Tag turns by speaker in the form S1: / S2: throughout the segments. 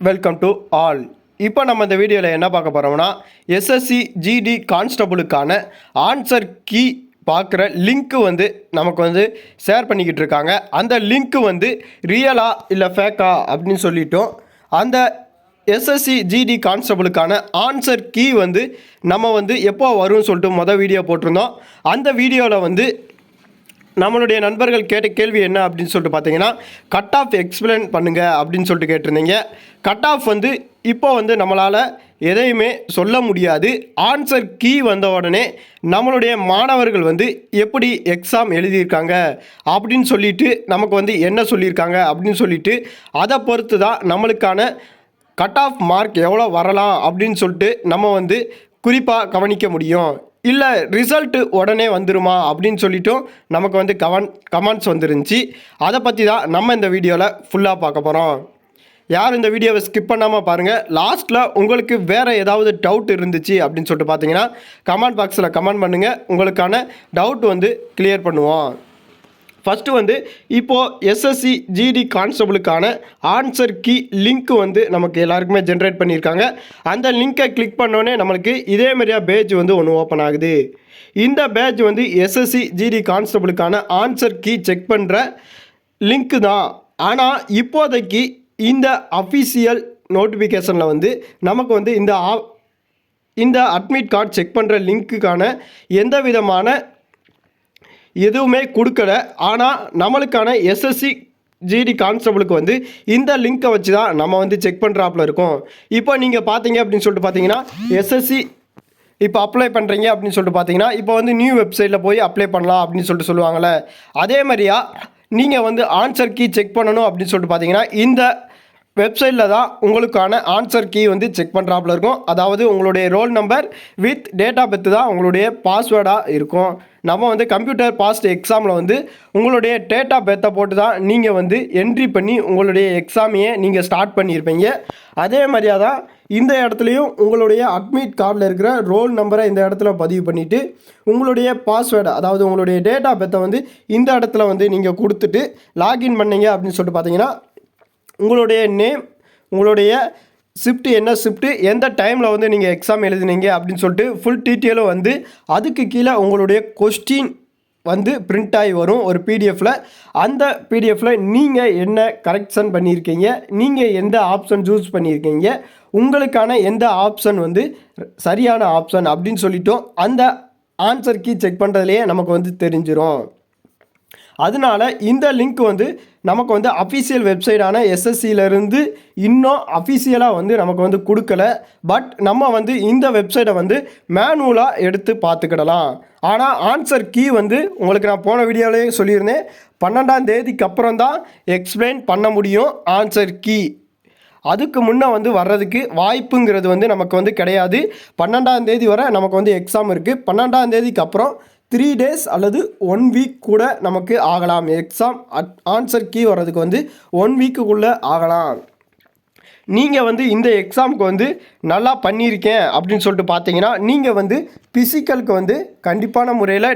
S1: Welcome to all. இப்போ நம்ம இந்த வீடியோவில் என்ன பார்க்க போகிறோம்னா எஸ்எஸ்சி ஜிடி கான்ஸ்டபுளுக்கான ஆன்சர் கீ பார்க்குற லிங்க்கு வந்து நமக்கு வந்து ஷேர் பண்ணிக்கிட்டு இருக்காங்க. அந்த லிங்க்கு வந்து ரியலா இல்லை ஃபேக்கா அப்படின்னு சொல்லிட்டோம். அந்த எஸ்எஸ்சி ஜிடி கான்ஸ்டபுளுக்கான ஆன்சர் கீ வந்து நம்ம வந்து எப்போ வரும்னு சொல்லிட்டு வீடியோ போட்டிருந்தோம். அந்த வீடியோவில் வந்து நம்மளுடைய நண்பர்கள் கேட்ட கேள்வி என்ன அப்படின்னு சொல்லிட்டு பார்த்தீங்கன்னா, கட் ஆஃப் எக்ஸ்பிளைன் பண்ணுங்கள் அப்படின்னு சொல்லிட்டு கேட்டிருந்தீங்க. கட் ஆஃப் வந்து இப்போ வந்து நம்மளால் எதையுமே சொல்ல முடியாது. ஆன்சர் கீ வந்த உடனே நம்மளுடைய மாணவர்கள் வந்து எப்படி எக்ஸாம் எழுதியிருக்காங்க அப்படின்னு சொல்லிட்டு நமக்கு வந்து என்ன சொல்லியிருக்காங்க அப்படின்னு சொல்லிட்டு அதை பொறுத்து தான் நம்மளுக்கான கட் ஆஃப் மார்க் எவ்வளோ வரலாம் அப்படின்னு சொல்லிட்டு நம்ம வந்து குறிப்பாக கவனிக்க முடியும். இல்லை ரிசல்ட்டு உடனே வந்துருமா அப்படின்னு சொல்லிட்டும் நமக்கு வந்து கமெண்ட்ஸ் வந்துருந்துச்சு. அதை பற்றி தான் நம்ம இந்த வீடியோவில் ஃபுல்லாக பார்க்க போகிறோம். யார் இந்த வீடியோவை ஸ்கிப் பண்ணாமல் பாருங்கள். லாஸ்ட்டில் உங்களுக்கு வேறு ஏதாவது டவுட் இருந்துச்சு அப்படின்னு சொல்லிட்டு பார்த்தீங்கன்னா கமெண்ட் பாக்ஸில் கமெண்ட் பண்ணுங்கள். உங்களுக்கான டவுட் வந்து கிளியர் பண்ணுவோம். ஃபஸ்ட்டு வந்து இப்போது எஸ்எஸ்சி ஜிடி கான்ஸ்டபுளுக்கான ஆன்சர் கீ லிங்க் வந்து நமக்கு எல்லாருக்குமே ஜென்ரேட் பண்ணியிருக்காங்க. அந்த லிங்க்கை கிளிக் பண்ணோன்னே நம்மளுக்கு இதேமாரியா பேஜ் வந்து ஒன்று ஓப்பன் ஆகுது. இந்த பேஜ் வந்து எஸ்எஸ்சி ஜிடி கான்ஸ்டபுளுக்கான ஆன்சர் கீ செக் பண்ணுற லிங்க்கு தான். ஆனால் இப்போதைக்கு இந்த அஃபிஷியல் நோட்டிஃபிகேஷனில் வந்து நமக்கு வந்து இந்த அட்மிட் கார்டு செக் பண்ணுற லிங்க்குக்கான எந்த விதமான எதுவுமே கொடுக்கல. ஆனால் நம்மளுக்கான எஸ்எஸ்சி ஜிடி கான்ஸ்டபுளுக்கு வந்து இந்த லிங்க்கை வச்சு தான் நம்ம வந்து செக் பண்ணுறாப்புல இருக்கோம். இப்போ நீங்கள் பார்த்தீங்க அப்படின்னு சொல்லிட்டு பார்த்தீங்கன்னா எஸ்எஸ்சி இப்போ அப்ளை பண்ணுறீங்க அப்படின்னு சொல்லிட்டு பார்த்தீங்கன்னா இப்போ வந்து நியூ வெப்சைட்டில் போய் அப்ளை பண்ணலாம் அப்படின்னு சொல்லிட்டு சொல்லுவாங்கள்ல, அதே மாதிரியா நீங்கள் வந்து ஆன்சர் கீ செக் பண்ணணும் அப்படின்னு சொல்லிட்டு பார்த்தீங்கன்னா இந்த வெப்சைட்டில் தான் உங்களுக்கான ஆன்சர் கீ வந்து செக் பண்ணுறாப்புல இருக்கும். அதாவது உங்களுடைய roll number with date of birth தான் உங்களுடைய பாஸ்வேர்டாக இருக்கும். நம்ம வந்து கம்ப்யூட்டர் பாஸ்ட் எக்ஸாமில் வந்து உங்களுடைய டேட் ஆஃப் பர்த்தை போட்டு தான் நீங்கள் வந்து என்ட்ரி பண்ணி உங்களுடைய எக்ஸாமையே நீங்கள் ஸ்டார்ட் பண்ணியிருப்பீங்க. அதே மாதிரியாக தான் இந்த இடத்துலையும் உங்களுடைய அட்மிட் கார்டில் இருக்கிற ரோல் நம்பரை இந்த இடத்துல பதிவு பண்ணிவிட்டு உங்களுடைய பாஸ்வேர்டை அதாவது உங்களுடைய டேட் ஆஃப் பர்த்தை வந்து இந்த இடத்துல வந்து நீங்கள் கொடுத்துட்டு லாகின் பண்ணீங்க அப்படின்னு சொல்லிட்டு பார்த்தீங்கன்னா உங்களுடைய நேம், உங்களுடைய ஷிஃப்ட்டு என்ன ஷிஃப்ட்டு, எந்த டைமில் வந்து நீங்கள் எக்ஸாம் எழுதுனீங்க அப்படின்னு சொல்லிட்டு ஃபுல் டீட்டெயிலும் வந்து அதுக்கு கீழே உங்களுடைய கொஸ்டின் வந்து பிரிண்ட் ஆகி வரும் ஒரு பிடிஎஃப்பில். அந்த பிடிஎஃப்பில் நீங்கள் என்ன கரெக்ஷன் பண்ணியிருக்கீங்க, நீங்கள் எந்த ஆப்ஷன் சூஸ் பண்ணியிருக்கீங்க, உங்களுக்கான எந்த ஆப்ஷன் வந்து சரியான ஆப்ஷன் அப்படின்னு சொல்லிட்டோம் அந்த ஆன்சர் கீ செக் பண்ணுறதுலையே நமக்கு வந்து தெரிஞ்சிடும். அதனால் இந்த லிங்க் வந்து நமக்கு வந்து அஃபிஷியல் வெப்சைட்டான எஸ்எஸ்சியிலேருந்து இன்னும் அஃபிஷியலாக வந்து நமக்கு வந்து கொடுக்கல. பட் நம்ம வந்து இந்த வெப்சைட்டை வந்து மேனுவலாக எடுத்து பார்த்துக்கிடலாம். ஆனால் ஆன்சர் கீ வந்து உங்களுக்கு நான் போன வீடியோவிலே சொல்லியிருந்தேன், 12ஆம் தேதிக்கு அப்புறம் தான் எக்ஸ்பிளைன் பண்ண முடியும் ஆன்சர் கீ. அதுக்கு முன்னே வந்து வர்றதுக்கு வாய்ப்புங்கிறது வந்து நமக்கு வந்து கிடையாது. 12ஆம் தேதி வரை நமக்கு வந்து எக்ஸாம் இருக்குது. 12ஆம் தேதிக்கு அப்புறம் 3 days அல்லது 1 week கூட நமக்கு ஆகலாம். எக்ஸாம் ஆன்சர் கீ வர்றதுக்கு வந்து 1 weekக்குள்ளே ஆகலாம். நீங்கள் வந்து இந்த எக்ஸாமுக்கு வந்து நல்லா பண்ணியிருக்கேன் அப்படின்னு சொல்லிட்டு பார்த்தீங்கன்னா நீங்கள் வந்து ஃபிசிக்கலுக்கு வந்து கண்டிப்பான முறையில்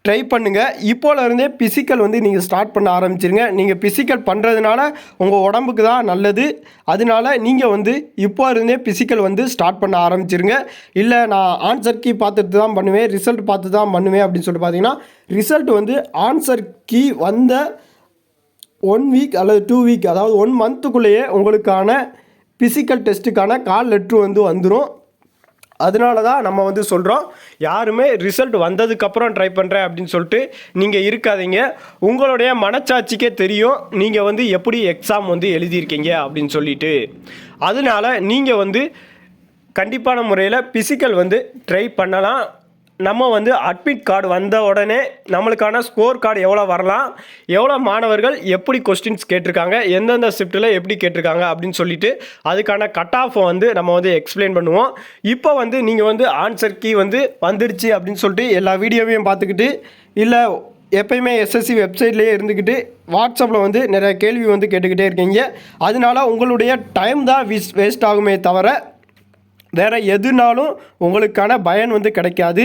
S1: ட்ரை பண்ணுங்கள். இப்போலேருந்தே ஃபிசிக்கல் வந்து நீங்கள் ஸ்டார்ட் பண்ண ஆரம்பிச்சிருங்க. நீங்கள் ஃபிசிக்கல் பண்ணுறதுனால உங்கள் உடம்புக்கு தான் நல்லது. அதனால நீங்கள் வந்து இப்போ இருந்தே ஃபிசிக்கல் வந்து ஸ்டார்ட் பண்ண ஆரம்பிச்சிருங்க. இல்லை நான் ஆன்சர் கீ பார்த்துட்டு தான் பண்ணுவேன், ரிசல்ட் பார்த்து தான் பண்ணுவேன் அப்படின்னு சொல்லிட்டு பார்த்தீங்கன்னா ரிசல்ட் வந்து ஆன்சர் கீ வந்த 1 week அல்லது 2 week அதாவது 1 monthக்குள்ளேயே உங்களுக்கான ஃபிசிக்கல் டெஸ்ட்டுக்கான கால் லெட்ரு வந்து வந்துடும். அதனால தான் நம்ம வந்து சொல்கிறோம், யாருமே ரிசல்ட் வந்ததுக்கப்புறம் ட்ரை பண்ணுறேன் அப்படின்னு சொல்லிட்டு நீங்கள் இருக்காதீங்க. உங்களுடைய மனச்சாட்சிக்கே தெரியும் நீங்கள் வந்து எப்படி எக்ஸாம் வந்து எழுதியிருக்கீங்க அப்படின்னு சொல்லிட்டு. அதனால நீங்கள் வந்து கண்டிப்பான முறையில் ஃபிசிக்கல் வந்து ட்ரை பண்ணலாம். நம்ம வந்து அட்மிட் கார்டு வந்த உடனே நம்மளுக்கான ஸ்கோர் கார்டு எவ்வளோ வரலாம், எவ்வளோ மாணவர்கள் எப்படி கொஸ்டின்ஸ் கேட்டிருக்காங்க, எந்தெந்த ஷிஃப்ட்டில் எப்படி கேட்டிருக்காங்க அப்படின்னு சொல்லிட்டு அதுக்கான கட் ஆஃபை வந்து நம்ம வந்து எக்ஸ்பிளைன் பண்ணுவோம். இப்போ வந்து நீங்கள் வந்து ஆன்சர் கீ வந்து வந்துடுச்சு அப்படின்னு சொல்லிட்டு எல்லா வீடியோவையும் பார்த்துக்கிட்டு இல்லை எப்பயுமே எஸ்எஸ்சி வெப்சைட்லேயே இருந்துக்கிட்டு வாட்ஸ்அப்பில் வந்து நிறைய கேள்வி வந்து கேட்டுக்கிட்டே இருக்கீங்க. அதனால உங்களுடைய டைம் தான் வேஸ்ட் ஆகுமே தவிர வேறு எதுனாலும் உங்களுக்கான பயன் வந்து கிடைக்காது.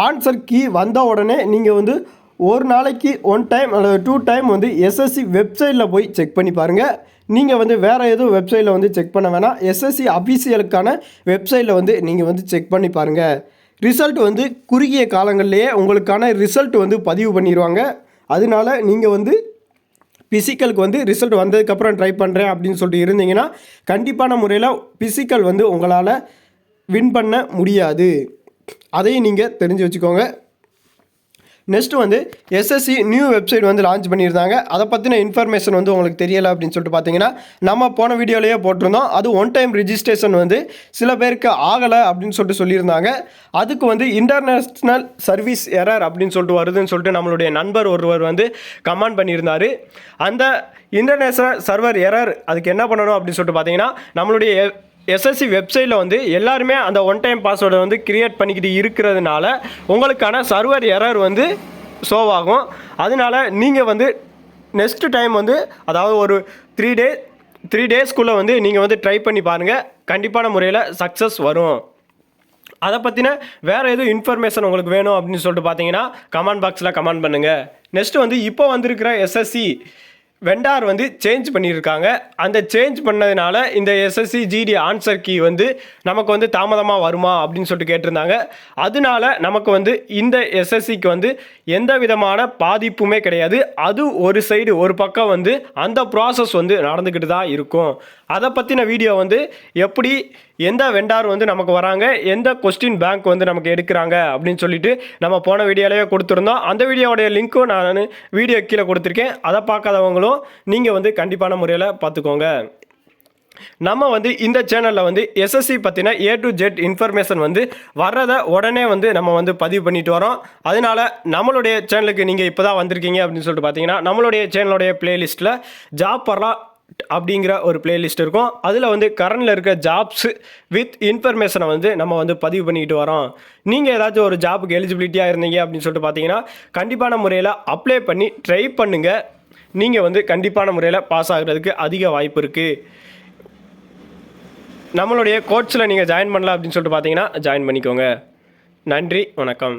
S1: ஆன்சர் கீ வந்த உடனே நீங்கள் வந்து ஒரு நாளைக்கு 1 டைம் அல்லது 2 டைம் வந்து எஸ்எஸ்சி வெப்சைட்டில் போய் செக் பண்ணி பாருங்கள். நீங்கள் வந்து வேறு எதுவும் வெப்சைட்டில் வந்து செக் பண்ண வேணாம். எஸ்எஸ்சி அஃபிஷியலுக்கான வெப்சைட்டில் வந்து நீங்கள் வந்து செக் பண்ணி பாருங்கள். ரிசல்ட் வந்து குறுகிய காலங்கள்லேயே உங்களுக்கான ரிசல்ட் வந்து பதிவு பண்ணிடுவாங்க. அதனால நீங்கள் வந்து ஃபிசிக்கலுக்கு வந்து ரிசல்ட் வந்ததுக்கப்புறம் ட்ரை பண்ணுறேன் அப்படின்னு சொல்லிட்டு இருந்தீங்கன்னா கண்டிப்பான முறையில் ஃபிசிக்கல் வந்து உங்களால் வின் பண்ண முடியாது. அதையும் நீங்கள் தெரிஞ்சு வச்சுக்கோங்க. நெக்ஸ்ட்டு வந்து எஸ்எஸ்சி நியூ வெப்சைட் வந்து லான்ச் பண்ணியிருந்தாங்க. அதை பற்றின இன்ஃபர்மேஷன் வந்து உங்களுக்கு தெரியலை அப்படின்னு சொல்லிட்டு பார்த்தீங்கன்னா நம்ம போன வீடியோலேயே போட்டிருந்தோம். அது 1 டைம் ரிஜிஸ்ட்ரேஷன் வந்து சில பேருக்கு ஆகலை அப்படின்னு சொல்லிட்டு சொல்லியிருந்தாங்க. அதுக்கு வந்து இன்டர்நேஷ்னல் சர்வீஸ் எரர் அப்படின்னு சொல்லிட்டு வருதுன்னு சொல்லிட்டு நம்மளுடைய நண்பர் ஒருவர் வந்து கமெண்ட் பண்ணியிருந்தார். அந்த இன்டர்நேஷ்னல் சர்வர் எரர் அதுக்கு என்ன பண்ணணும் அப்படின்னு சொல்லிட்டு பார்த்தீங்கன்னா நம்மளுடைய எஸ்எஸ்சி வெப்சைட்டில் வந்து எல்லாருமே அந்த 1 டைம் பாஸ்வேர்டை வந்து கிரியேட் பண்ணிக்கிட்டு இருக்கிறதுனால உங்களுக்கான சர்வர் எரர் வந்து ஷோவ் ஆகும். அதனால நீங்கள் வந்து நெக்ஸ்ட் டைம் வந்து அதாவது ஒரு 3 டேஸ்க்குள்ளே வந்து நீங்கள் வந்து ட்ரை பண்ணி பாருங்கள். கண்டிப்பான முறையில் சக்ஸஸ் வரும். அதை பற்றின வேறு எதுவும் இன்ஃபர்மேஷன் உங்களுக்கு வேணும் அப்படின்னு சொல்லிட்டு பார்த்தீங்கன்னா கமெண்ட் பாக்ஸில் கமெண்ட் பண்ணுங்கள். நெக்ஸ்ட்டு வந்து இப்போ வந்திருக்கிற எஸ்எஸ்சி வெண்டார் வந்து சேஞ்ச் பண்ணியிருக்காங்க. அந்த சேஞ்ச் பண்ணதுனால இந்த எஸ்எஸ்சி ஜிடி ஆன்சர் கீ வந்து நமக்கு வந்து தாமதமாக வருமா அப்படின்னு சொல்லிட்டு கேட்டிருந்தாங்க. அதனால நமக்கு வந்து இந்த எஸ்எஸ்சிக்கு வந்து எந்த விதமான பாதிப்புமே கிடையாது. அது ஒரு பக்கம் வந்து அந்த ப்ராசஸ் வந்து நடந்துக்கிட்டு தான் இருக்கும். அதை பற்றின வீடியோ வந்து எப்படி எந்த வெண்டார் வந்து நமக்கு வராங்க, எந்த கொஸ்டின் பேங்க் வந்து நமக்கு எடுக்கிறாங்க அப்படின்னு சொல்லிட்டு நம்ம போன வீடியோலேயே கொடுத்துருந்தோம். அந்த வீடியோடைய லிங்க்கும் நான் வீடியோ கீழே கொடுத்துருக்கேன். அதை பார்க்காதவங்களும் நீங்கள் வந்து கண்டிப்பான முறையில் பார்த்துக்கோங்க. நம்ம வந்து இந்த சேனலில் வந்து எஸ்எஸ்சி பற்றின A to Z இன்ஃபர்மேஷன் வந்து வர்றதை உடனே வந்து நம்ம வந்து பதிவு பண்ணிட்டு வரோம். அதனால நம்மளுடைய சேனலுக்கு நீங்கள் இப்போ தான் வந்திருக்கீங்க அப்படின்னு சொல்லிட்டு பார்த்தீங்கன்னா நம்மளுடைய சேனலுடைய பிளேலிஸ்ட்டில் ஜாப் பர்லா அப்படிங்கிற ஒரு பிளேலிஸ்ட் இருக்கும். அதில் வந்து கரண்டில் இருக்க ஜாப்ஸ் வித் இன்ஃபர்மேஷனை வந்து நம்ம வந்து பதிவு பண்ணிக்கிட்டு வரோம். நீங்கள் ஏதாச்சும் ஒரு ஜாப்புக்கு எலிஜிபிலிட்டியாக இருந்தீங்க அப்படின்னு சொல்லிட்டு பார்த்தீங்கன்னா கண்டிப்பான முறையில் அப்ளை பண்ணி ட்ரை பண்ணுங்கள். நீங்கள் வந்து கண்டிப்பான முறையில் பாஸ் ஆகிறதுக்கு அதிக வாய்ப்பு இருக்குது. நம்மளுடைய கோர்ஸில் நீங்கள் ஜாயின் பண்ணலாம் அப்படின்னு சொல்லிட்டு பார்த்தீங்கன்னா ஜாயின் பண்ணிக்கோங்க. நன்றி, வணக்கம்.